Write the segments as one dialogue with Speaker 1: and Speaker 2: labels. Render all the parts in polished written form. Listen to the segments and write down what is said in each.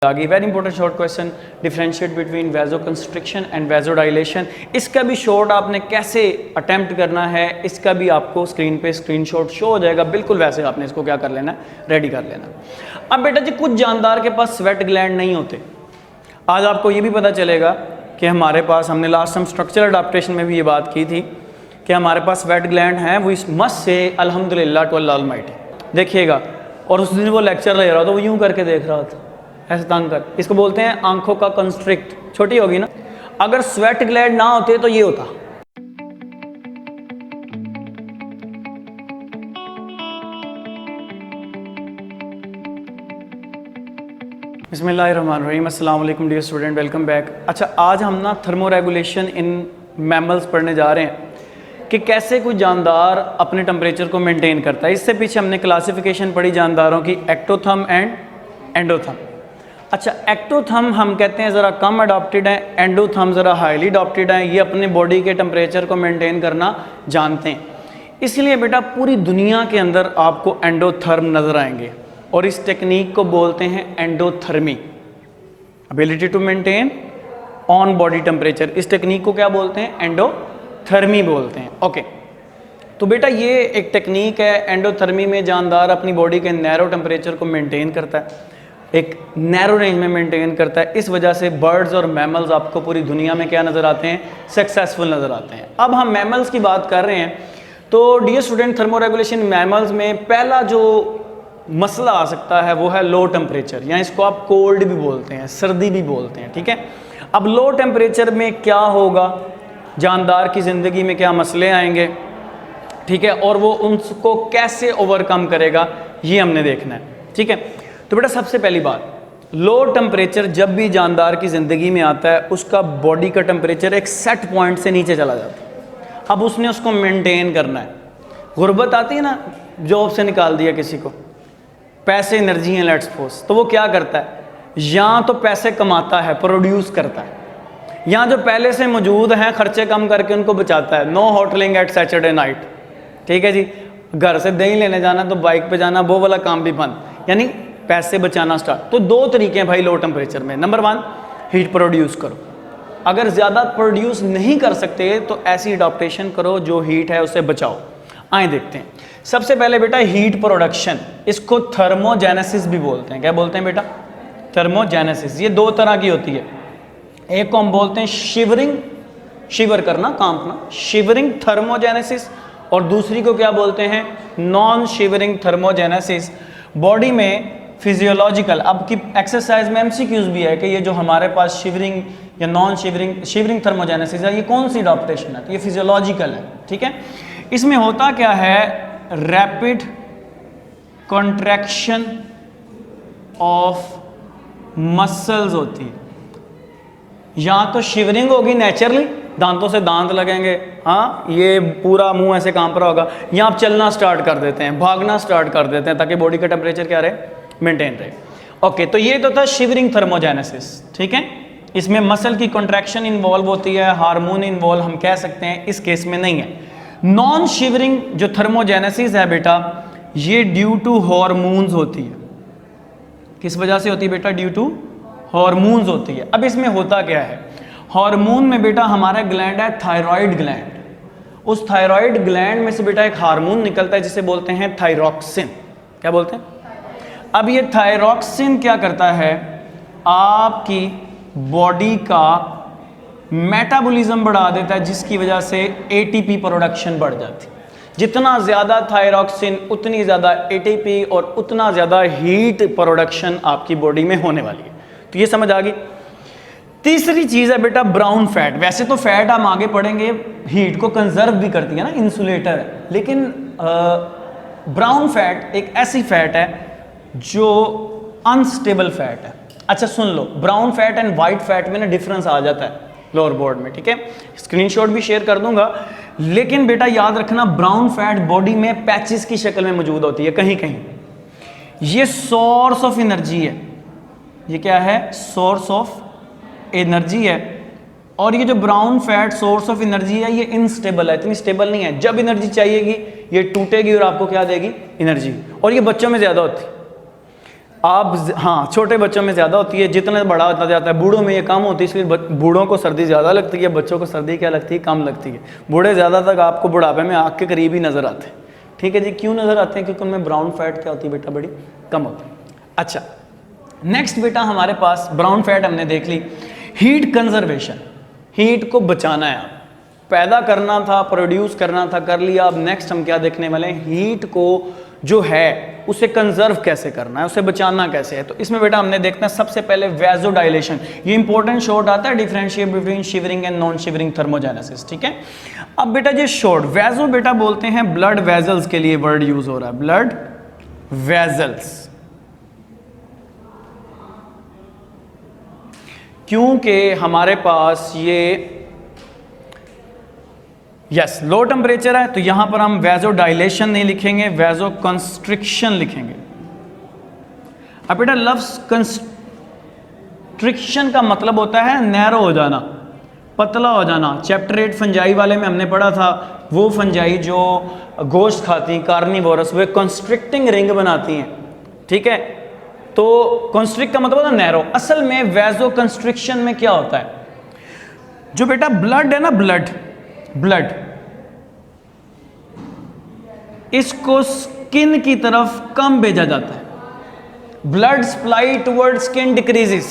Speaker 1: आगे very important short question, differentiate between vasoconstriction and vasodilation. इसका भी शॉर्ट आपने कैसे अटेम्प्ट करना है, इसका भी आपको स्क्रीन पे स्क्रीनशॉट शो हो जाएगा, बिल्कुल वैसे आपने इसको क्या कर लेना है, रेडी कर लेना। अब बेटा जी कुछ जानदार के पास स्वेट ग्लैंड नहीं होते। आज आपको ये भी पता चलेगा कि हमारे पास, हमने लास्ट टाइम स्ट्रक्चरल अडैप्टेशन में भी ये बात की थी कि हमारे पास स्वेट ग्लैंड हैं, वो इस मस्ट से अल्हम्दुलिल्लाह टू अल्लाह अलमाइटी। देखिएगा, और उस दिन वो लेक्चर ले रहा था, वो यूं करके देख रहा था ऐसे तंग कर, इसको बोलते हैं आंखों का कंस्ट्रिक्ट, छोटी होगी ना। अगर स्वेट ग्लैंड ना होते तो ये होता। बिस्मिल्लाहिर्रहमानिर्रहीम, अस्सलाम वालेकुम डियर स्टूडेंट, वेलकम बैक। अच्छा, आज हम ना थर्मो रेगुलेशन इन मैमल्स पढ़ने जा रहे हैं कि कैसे कोई जानदार अपने टेम्परेचर को मेंटेन करता है। इससे पीछे हमने क्लासिफिकेशन पढ़ी जानदारों की, एक्टोथर्म एंड एंडोथर्म। अच्छा, एक्टोथर्म हम कहते हैं ज़रा कम अडॉप्टेड है, एंडोथर्म ज़रा हाईली अडॉप्टेड है। ये अपने बॉडी के टेम्परेचर को मेंटेन करना जानते हैं। इसलिए बेटा पूरी दुनिया के अंदर आपको एंडोथर्म नज़र आएंगे और इस टेक्निक को बोलते हैं endothermy, ability to maintain on body temperature. इस टेक्निक को क्या बोलते हैं, एंडोथर्मी बोलते हैं। ओके, तो बेटा ये एक टेक्निक है। एंडोथर्मी में जानदार अपनी बॉडी के नैरो टेम्परेचर को मेंटेन करता है, एक नैरो रेंज में मेंटेन करता है। इस वजह से बर्ड्स और मैमल्स आपको पूरी दुनिया में क्या नज़र आते हैं, सक्सेसफुल नज़र आते हैं। अब हम मैमल्स की बात कर रहे हैं, तो dear student thermoregulation mammals में पहला जो मसला आ सकता है वो है लो टेम्परेचर, या इसको आप कोल्ड भी बोलते हैं, सर्दी भी बोलते हैं, ठीक है। अब लो टेम्परेचर में क्या होगा, जानदार की ज़िंदगी में क्या मसले आएंगे, ठीक है, और वो उनको कैसे ओवरकम करेगा, ये हमने देखना है, ठीक है। तो बेटा सबसे पहली बात, लो टेम्परेचर जब भी जानदार की ज़िंदगी में आता है, उसका बॉडी का टेम्परेचर एक सेट पॉइंट से नीचे चला जाता है। अब उसने उसको मेंटेन करना है। गुर्बत आती है ना, जॉब से निकाल दिया किसी को, पैसे एनर्जी है लेट्स सपोज, तो वो क्या करता है, या तो पैसे कमाता है, प्रोड्यूस करता है, या जो पहले से मौजूद हैं खर्चे कम करके उनको बचाता है। No huddling at Saturday night, ठीक है जी, घर से दही लेने जाना तो बाइक पे जाना, वो वाला काम भी बंद, यानी पैसे बचाना स्टार्ट। तो दो तरीके हैं भाई लो टेम्परेचर में। नंबर 1, हीट प्रोड्यूस करो। अगर ज़्यादा प्रोड्यूस नहीं कर सकते तो ऐसी अडॉप्टेशन करो जो हीट है उससे बचाओ। आए देखते हैं। सबसे पहले बेटा हीट प्रोडक्शन, इसको थर्मोजेनेसिस भी बोलते हैं। क्या बोलते हैं बेटा, थर्मोजेनेसिस। ये दो तरह की होती है, एक को हम बोलते हैं शिवरिंग, शिवर करना, कांपना, शिवरिंग थर्मोजेनेसिस, और दूसरी को क्या बोलते हैं, नॉन शिवरिंग थर्मोजेनेसिस। बॉडी में फिजियोलॉजिकल, अब की एक्सरसाइज में एमसीक्यूज भी है कि ये जो हमारे पास शिवरिंग या नॉन शिवरिंग, शिवरिंग थर्मोजेनेसिस है, ये कौन सी अडॉप्टेशन है, तो ये फिजियोलॉजिकल है, ठीक है। इसमें होता क्या है, रैपिड कॉन्ट्रैक्शन ऑफ मसल्स होती है। या तो शिवरिंग होगी नेचुरली, दांतों से दांत लगेंगे, हाँ, ये पूरा मुंह ऐसे कांप रहा होगा, या आप चलना स्टार्ट कर देते हैं, भागना स्टार्ट कर देते हैं, ताकि बॉडी का टेम्परेचर क्या रहे, मेंटेन रहे। ओके, तो ये तो था शिवरिंग थर्मोजेनेसिस, ठीक है। इसमें मसल की कॉन्ट्रैक्शन इन्वॉल्व होती है, हार्मोन इन्वॉल्व हम कह सकते हैं, इस केस में नहीं है। नॉन शिवरिंग जो थर्मोजेनेसिस है बेटा, ये ड्यू टू हार्मोन्स होती है। किस वजह से होती है बेटा, ड्यू टू हार्मोन्स होती है। अब इसमें होता क्या है, हार्मोन में बेटा हमारा ग्लैंड है थायराइड ग्लैंड। उस थायराइड ग्लैंड में से बेटा एक हार्मोन निकलता है जिसे बोलते हैं थायरॉक्सिन। क्या बोलते हैं, अब ये थायरॉक्सिन क्या करता है, आपकी बॉडी का मेटाबॉलिज्म बढ़ा देता है, जिसकी वजह से एटीपी प्रोडक्शन बढ़ जाती है। जितना ज़्यादा थायरॉक्सिन उतनी ज़्यादा एटीपी और उतना ज़्यादा हीट प्रोडक्शन आपकी बॉडी में होने वाली है। तो ये समझ आ गई। तीसरी चीज़ है बेटा ब्राउन फैट। वैसे तो फैट हम आगे पढ़ेंगे हीट को कंजर्व भी करती है ना, इंसुलेटर है, लेकिन ब्राउन फैट एक ऐसी फैट है जो अनस्टेबल फैट है। अच्छा सुन लो, brown fat and white fat में ना डिफरेंस आ जाता है लोअर बोर्ड में, ठीक है, स्क्रीनशॉट भी शेयर कर दूंगा। लेकिन बेटा याद रखना, ब्राउन फैट बॉडी में पैचेस की शक्ल में मौजूद होती है कहीं कहीं। ये सोर्स ऑफ एनर्जी है, ये क्या है, सोर्स ऑफ एनर्जी है। और ये जो brown fat source of energy है, ये इनस्टेबल है, इतनी स्टेबल नहीं है। जब एनर्जी चाहिएगी ये टूटेगी और आपको क्या देगी, एनर्जी। और ये बच्चों में ज़्यादा होती है। आप हाँ, छोटे बच्चों में ज़्यादा होती है, जितना बड़ा होता जाता है। बूढ़ों में ये कम होती है, इसलिए बूढ़ों को सर्दी ज़्यादा लगती है, बच्चों को सर्दी क्या लगती है, कम लगती है। बूढ़े ज़्यादा तक आपको बुढ़ापे में आँख के करीब ही नज़र आते हैं। ठीक है जी, क्यों नज़र आते हैं? क्योंकि उनमें ब्राउन फैट क्या होती है बेटा, बड़ी कम होती है। अच्छा, नेक्स्ट बेटा हमारे पास ब्राउन फैट हमने देख ली। हीट कंजर्वेशन, हीट को बचाना है, पैदा करना था, प्रोड्यूस करना था, कर लिया। अब नेक्स्ट हम क्या देखने वाले हैं, हीट को जो है उसे कंजर्व कैसे करना है, उसे बचाना कैसे है। तो इसमें बेटा हमने देखना है सबसे पहले वैसोडाइलेशन। ये इंपॉर्टेंट शॉर्ट आता है, differentiate between shivering and non shivering thermogenesis. ठीक है, अब बेटा ये शॉर्ट वैसो बेटा बोलते हैं ब्लड वेजल्स के लिए वर्ड यूज हो रहा है, ब्लड वेजल्स, क्योंकि हमारे पास ये यस लो टेम्परेचर है, तो यहां पर हम वैसो डायलेशन नहीं लिखेंगे, वैसो कंस्ट्रिक्शन लिखेंगे। अब बेटा लफ्ज कंस्ट्रिक्शन का मतलब होता है नैरो हो जाना, पतला हो जाना। चैप्टर 8 फंजाई वाले में हमने पढ़ा था, वो फंजाई जो गोश्त खाती, कार्निवोरस, वे कंस्ट्रिक्टिंग रिंग बनाती हैं। ठीक है, तो कंस्ट्रिक्ट का मतलब होता है नैरो। असल में वैसो कंस्ट्रिक्शन में क्या होता है, जो बेटा ब्लड है ना, ब्लड इसको स्किन की तरफ कम भेजा जाता है। Blood supply toward skin decreases,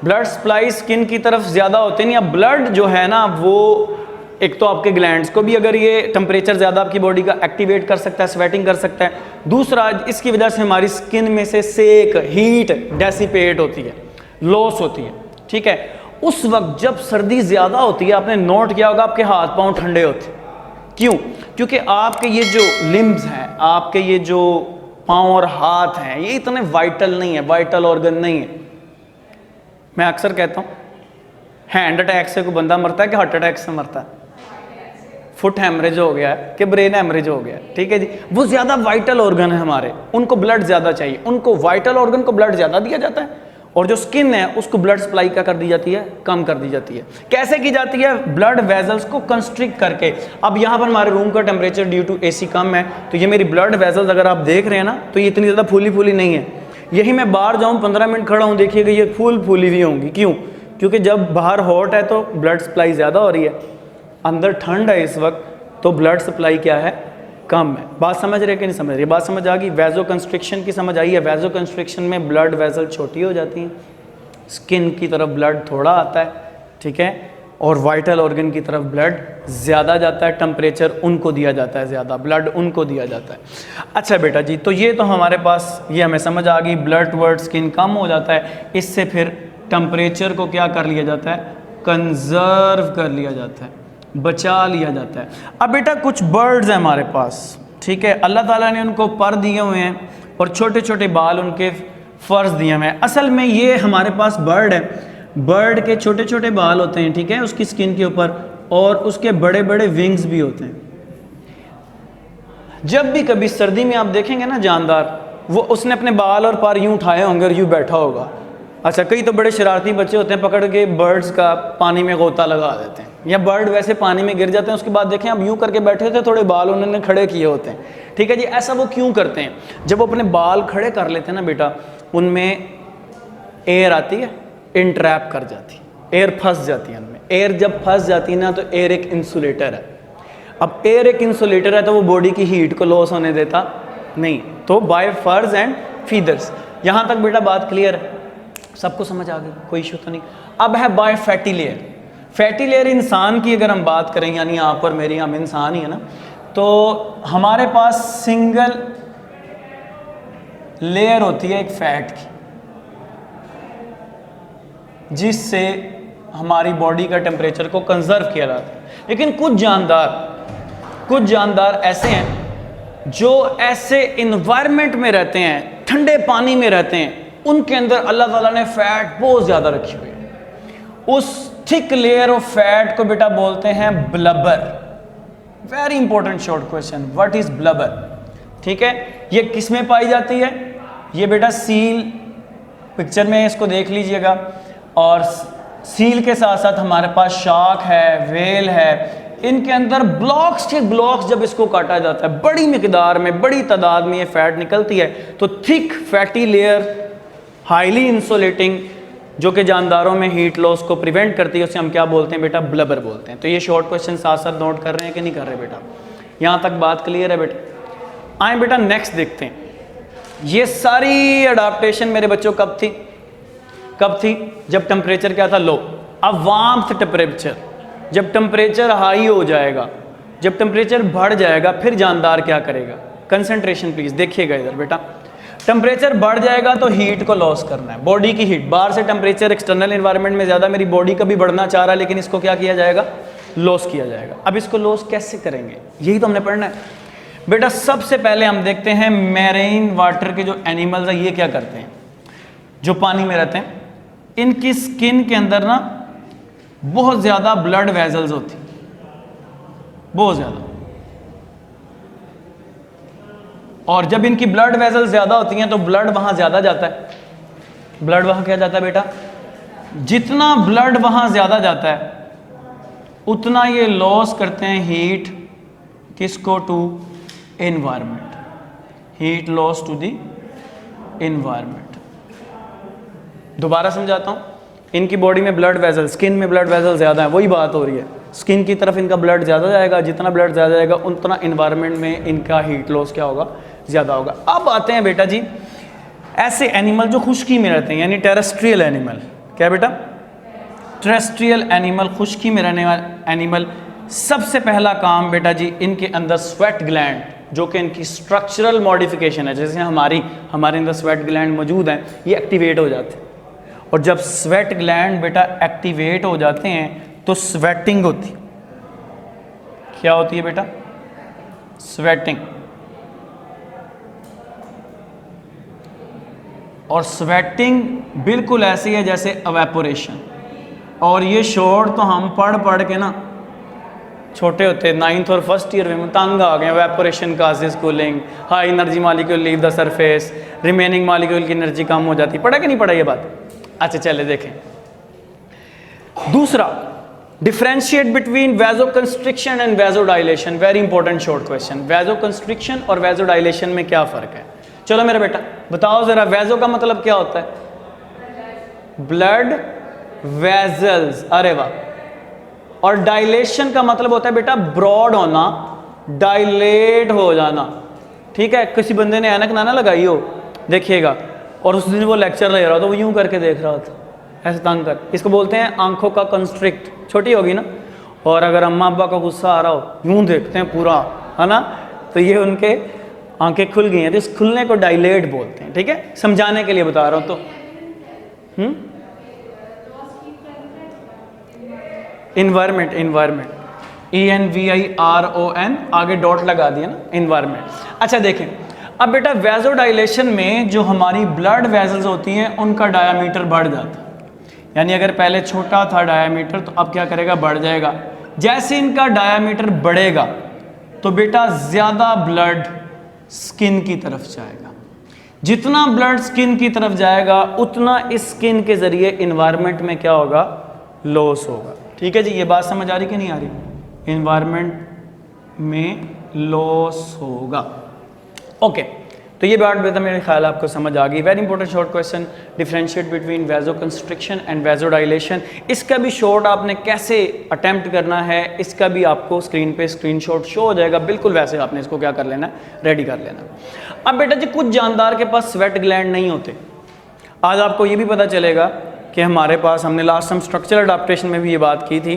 Speaker 1: blood supply skin की तरफ ज्यादा होते नहीं। अब ब्लड जो है ना, वो एक तो आपके ग्लैंड्स को भी अगर ये टेम्परेचर ज्यादा आपकी बॉडी का एक्टिवेट कर सकता है, स्वेटिंग कर सकता है। दूसरा, इसकी वजह से हमारी स्किन में से सेक, हीट डेसिपेट होती है, लॉस होती है। ठीक है, उस वक्त जब सर्दी ज्यादा होती है, आपने नोट किया होगा आपके हाथ पांव ठंडे होते हैं। क्यों? क्योंकि आपके ये जो लिम्ब्स हैं, आपके ये जो पांव और हाथ हैं, ये इतने वाइटल नहीं है, वाइटल ऑर्गन नहीं है। मैं अक्सर कहता हूं, हैंड अटैक से कोई बंदा मरता है कि हार्ट अटैक से मरता है? फुट हैमरेज हो गया है कि ब्रेन हैमरेज हो गया है। ठीक है जी, वो ज्यादा वाइटल ऑर्गन है हमारे, उनको ब्लड ज्यादा चाहिए, उनको वाइटल ऑर्गन को ब्लड ज्यादा दिया जाता है, और जो स्किन है उसको ब्लड सप्लाई क्या कर दी जाती है, कम कर दी जाती है। कैसे की जाती है? ब्लड वेजल्स को कंस्ट्रिक्ट करके। अब यहाँ पर हमारे रूम का टेम्परेचर ड्यू टू एसी कम है, तो ये मेरी ब्लड वेजल्स अगर आप देख रहे हैं ना, तो ये इतनी ज़्यादा फूली फूली नहीं है। यही मैं बाहर जाऊँ 15 मिनट खड़ा हूँ, देखिएगा ये फूल फूली हुई होंगी। क्यों? क्योंकि जब बाहर हॉट है तो ब्लड सप्लाई ज़्यादा हो रही है, अंदर ठंड है इस वक्त, तो ब्लड सप्लाई क्या है, कम है। बात समझ रहे कि नहीं समझ रही? बात समझ आ गई? वैसो कंस्ट्रिक्शन की समझ आई है? वैसो कंस्ट्रिक्शन में ब्लड वेसल छोटी हो जाती हैं, स्किन की तरफ ब्लड थोड़ा आता है। ठीक है, और वाइटल ऑर्गन की तरफ ब्लड ज़्यादा जाता है, टेम्परेचर उनको दिया जाता है ज़्यादा, ब्लड उनको दिया जाता है। अच्छा बेटा जी, तो ये तो हमारे पास ये हमें समझ आ गई, ब्लड टुवर्ड स्किन कम हो जाता है, इससे फिर टेम्परेचर को क्या कर लिया जाता है, कंजर्व कर लिया जाता है, बचा लिया जाता है। अब बेटा कुछ बर्ड्स हैं हमारे पास, ठीक है, अल्लाह ताला ने उनको पर दिए हुए हैं और छोटे छोटे बाल उनके फर्ज दिए हुए हैं। असल में ये हमारे पास बर्ड है, बर्ड के छोटे छोटे बाल होते हैं, ठीक है, उसकी स्किन के ऊपर, और उसके बड़े बड़े विंग्स भी होते हैं। जब भी कभी सर्दी में आप देखेंगे ना जानदार, वो उसने अपने बाल और पर यूं उठाए होंगे और यूं बैठा होगा। अच्छा, कई तो बड़े शरारती बच्चे होते हैं, पकड़ के बर्ड्स का पानी में गोता लगा देते हैं, या बर्ड वैसे पानी में गिर जाते हैं, उसके बाद देखें अब यूं करके बैठे थे, थोड़े बाल उन्होंने खड़े किए होते हैं। ठीक है जी, ऐसा वो क्यों करते हैं? जब वो अपने बाल खड़े कर लेते हैं ना बेटा, उनमें एयर आती है, इंट्रैप कर जाती है, एयर फंस जाती है उनमें। एयर जब फंस जाती है ना, तो एयर एक इंसुलेटर है। अब एयर एक इंसुलेटर है तो वो बॉडी की हीट को लॉस होने देता नहीं, तो बाय फर्स एंड फीदर्स। यहाँ तक बेटा बात क्लियर है, सबको समझ आ गई, कोई इशू तो नहीं। अब है by fatty layer. Fatty layer इंसान की अगर हम बात करें, यानी आप और मेरी, हम इंसान ही है ना, तो हमारे पास सिंगल लेयर होती है एक फैट की, जिससे हमारी बॉडी का टेम्परेचर को कंजर्व किया जाता है। लेकिन कुछ जानदार ऐसे हैं जो ऐसे इन्वायरमेंट में रहते हैं, ठंडे पानी में रहते हैं, उनके अंदर अल्लाह ताला ने फैट बहुत ज्यादा रखी हुई है। उस थिक लेयर ऑफ फैट को बेटा बोलते हैं blubber. Very important short question, what is blubber? ठीक है, ये किस में पाई जाती है? ये बेटा सील, पिक्चर में इसको देख लीजिएगा, और सील के साथ साथ हमारे पास शार्क है, वेल है, इनके अंदर ब्लॉक्स के ब्लॉक्स जब इसको काटा जाता है, बड़ी मिकदार में, बड़ी तादाद में ये फैट निकलती है, तो thick fatty layer highly insulating, जो कि जानदारों में हीट लॉस को प्रिवेंट करती है, उसे हम क्या बोलते हैं बेटा? ब्लबर बोलते हैं। तो ये शॉर्ट क्वेश्चन साथ साथ नोट कर रहे हैं कि नहीं कर रहे बेटा? यहाँ तक बात क्लियर है बेटा? आए बेटा नेक्स्ट देखते हैं। ये सारी अडाप्टेशन मेरे बच्चों कब थी? कब थी? जब टेम्परेचर क्या था? लो। अब वार्मथ टेम्परेचर, जब टेम्परेचर हाई हो जाएगा, जब टेम्परेचर बढ़ जाएगा, फिर जानदार क्या करेगा? कंसंट्रेशन प्लीज देखिएगा इधर बेटा। टेम्परेचर बढ़ जाएगा तो हीट को लॉस करना है, बॉडी की हीट। बाहर से टेम्परेचर एक्सटर्नल एनवायरनमेंट में ज़्यादा, मेरी बॉडी का भी बढ़ना चाह रहा है, लेकिन इसको क्या किया जाएगा? लॉस किया जाएगा। अब इसको लॉस कैसे करेंगे? यही तो हमने पढ़ना है बेटा। सबसे पहले हम देखते हैं मैरीन वाटर के जो एनिमल्स हैं ये क्या करते हैं, जो पानी में रहते हैं। इनकी स्किन के अंदर ना बहुत ज़्यादा ब्लड वेजल्स होती, बहुत ज़्यादा। और जब इनकी ब्लड वेजल्स ज़्यादा होती हैं तो ब्लड वहाँ ज़्यादा जाता है। ब्लड वहाँ क्या जाता है बेटा? जितना ब्लड वहाँ ज़्यादा जाता है उतना ये लॉस करते हैं हीट, किसको? To environment. Heat loss to the environment. दोबारा समझाता हूँ। इनकी बॉडी में ब्लड वेजल, स्किन में ब्लड वेजल ज़्यादा है, वही बात हो रही है। स्किन की तरफ इनका ब्लड ज़्यादा जाएगा, जितना ब्लड ज़्यादा जाएगा उतना इन्वायरमेंट में इनका हीट लॉस क्या होगा? ज़्यादा होगा। अब आते हैं बेटा जी ऐसे एनिमल जो खुश्की में रहते हैं, यानी टेरेस्ट्रियल एनिमल। क्या बेटा? टेरेस्ट्रियल एनिमल, खुश्की में रहने वाले एनिमल। सबसे पहला काम बेटा जी, इनके अंदर स्वेट ग्लैंड, जो कि इनकी स्ट्रक्चरल मॉडिफिकेशन है, जैसे हमारे अंदर स्वेट ग्लैंड मौजूद हैं, ये एक्टिवेट हो जाते हैं। और जब स्वेट ग्लैंड बेटा एक्टिवेट हो जाते हैं तो स्वेटिंग होती। क्या होती है बेटा? स्वेटिंग। और स्वेटिंग बिल्कुल ऐसी है जैसे एवेपोरेशन। और ये शॉर्ट तो हम पढ़ के ना छोटे होते 9th और 1st ईयर में तंग आ गए। Evaporation causes cooling, high energy molecule leave the surface, remaining molecule की एनर्जी कम हो जाती। पढ़ा कि नहीं पढ़ा ये बात? अच्छा चले देखें। दूसरा, differentiate between vasoconstriction and vasodilation. Very important short question. Vasoconstriction और वैसोडाइलेशन में क्या फर्क है? चलो मेरा बेटा बताओ जरा। वैसो का मतलब क्या होता है? Blood vessels. अरे वाह। और डायलेशन का मतलब होता है बेटा ब्रॉड होना, डायलेट हो जाना। ठीक है? किसी बंदे ने ऐनक ना लगाई हो, देखिएगा, और उस दिन वो लेक्चर ले रहा हो तो वो यूं करके देख रहा था, ऐसे तंग कर। इसको बोलते हैं आंखों का कंस्ट्रिक्ट। छोटी होगी ना, और अगर अम्मा अब्बा का गुस्सा आ रहा हो यूं देखते हैं पूरा, है ना, तो ये उनके आंखें खुल गई हैं, तो इस खुलने को डायलेट बोलते हैं। ठीक है? समझाने के लिए बता रहा हूं। तो इन्वायरमेंट, इन्वायरमेंट, ENVIRON, आगे डॉट लगा दिया ना, इन्वायरमेंट। अच्छा देखें, अब बेटा वैसोडाइलेशन में जो हमारी ब्लड वेजल्स होती हैं उनका डायामीटर बढ़ जाता है। यानी अगर पहले छोटा था डायामीटर तो अब क्या करेगा? बढ़ जाएगा। जैसे इनका डायामीटर बढ़ेगा तो बेटा ज़्यादा ब्लड स्किन की तरफ जाएगा। जितना ब्लड स्किन की तरफ जाएगा उतना इस स्किन के ज़रिए इन्वायरमेंट में क्या होगा? लॉस होगा। ठीक है जी? ये बात समझ आ रही कि नहीं आ रही? इन्वायरमेंट में लॉस होगा। ओके, तो ये बात बेटा मेरे ख्याल आपको समझ आ गई। Very important short question, differentiate between vasoconstriction and vasodilation. इसका भी शॉर्ट आपने कैसे अटेम्प्ट करना है, इसका भी आपको स्क्रीन पे स्क्रीनशॉट शो हो जाएगा। बिल्कुल वैसे आपने इसको क्या कर लेना है? रेडी कर लेना। अब बेटा जी कुछ जानदार के पास स्वेट ग्लैंड नहीं होते। आज आपको ये भी पता चलेगा कि हमारे पास, हमने लास्ट टाइम स्ट्रक्चरल अडाप्टेशन में भी ये बात की थी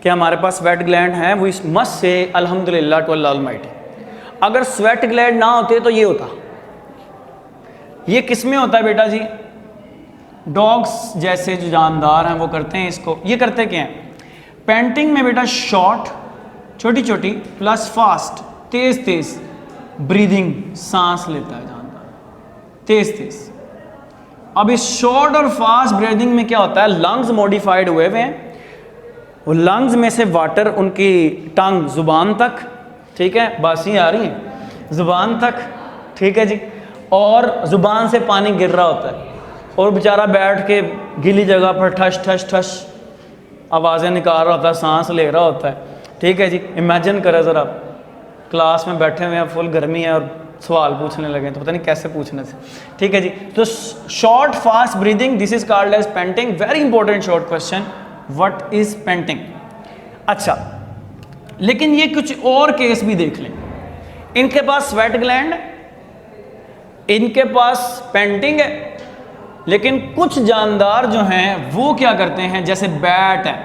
Speaker 1: कि हमारे पास स्वेट ग्लैंड हैं। वो इस मस्ट से अल्हम्दुलिल्लाह टू अल्लाह अलमाइटी। अगर स्वेट ग्लैंड ना होते तो ये होता। ये किस में होता है बेटा जी? डॉग्स जैसे जो जानदार हैं वो करते हैं इसको। ये करते क्या हैं? पेंटिंग में बेटा शॉर्ट, छोटी छोटी, प्लस फास्ट, तेज तेज ब्रीदिंग, सांस लेता है जानदार, तेज तेज। अब इस शॉर्ट और फास्ट ब्रीदिंग में क्या होता है? लंग्स मॉडिफाइड हुए हुए हैं। वो लंग्स में से वाटर उनकी टंग जुबान तक, ठीक है, बासी आ रही है जुबान तक, ठीक है जी, और जुबान से पानी गिर रहा होता है और बेचारा बैठ के गीली जगह पर ठश ठश ठश आवाज़ें निकाल रहा होता है, सांस ले रहा होता है। ठीक है जी, इमेजिन करें ज़रा, क्लास में बैठे हुए हैं, फुल गर्मी है और सवाल पूछने लगे तो पता नहीं कैसे पूछने से। ठीक है जी, तो short fast breathing, this is called as panting. Very important short question, what is panting. अच्छा, लेकिन ये कुछ और केस भी देख लें। इनके पास स्वेट ग्लैंड, इनके पास पेंटिंग है, लेकिन कुछ जानदार जो हैं वो क्या करते हैं, जैसे बैट है,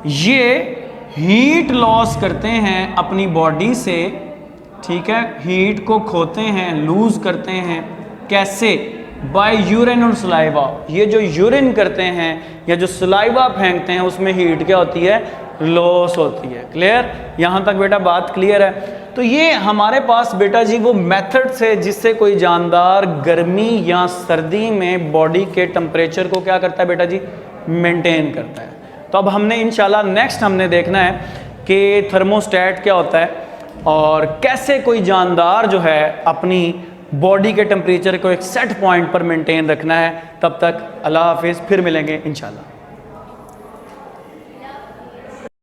Speaker 1: ये हीट लॉस करते हैं अपनी बॉडी से, ठीक है, हीट को खोते हैं, लूज करते हैं। कैसे? बाय यूरिन और सलाइवा। ये जो यूरिन करते हैं या जो सलाइवा फेंकते हैं उसमें हीट क्या होती है, लॉस होती है। क्लियर? यहां तक बेटा बात क्लियर है? तो ये हमारे पास बेटा जी वो मेथड से जिससे कोई जानदार गर्मी या सर्दी में बॉडी के टेम्परेचर को क्या करता है बेटा जी, मेंटेन करता है। तो अब हमने इंशाल्लाह नेक्स्ट हमने देखना है कि थर्मोस्टेट क्या होता है और कैसे कोई जानदार जो है अपनी बॉडी के टेम्परेचर को एक सेट पॉइंट पर मेंटेन रखना है। तब तक अल्लाह हाफिज़, फिर मिलेंगे इंशाल्लाह।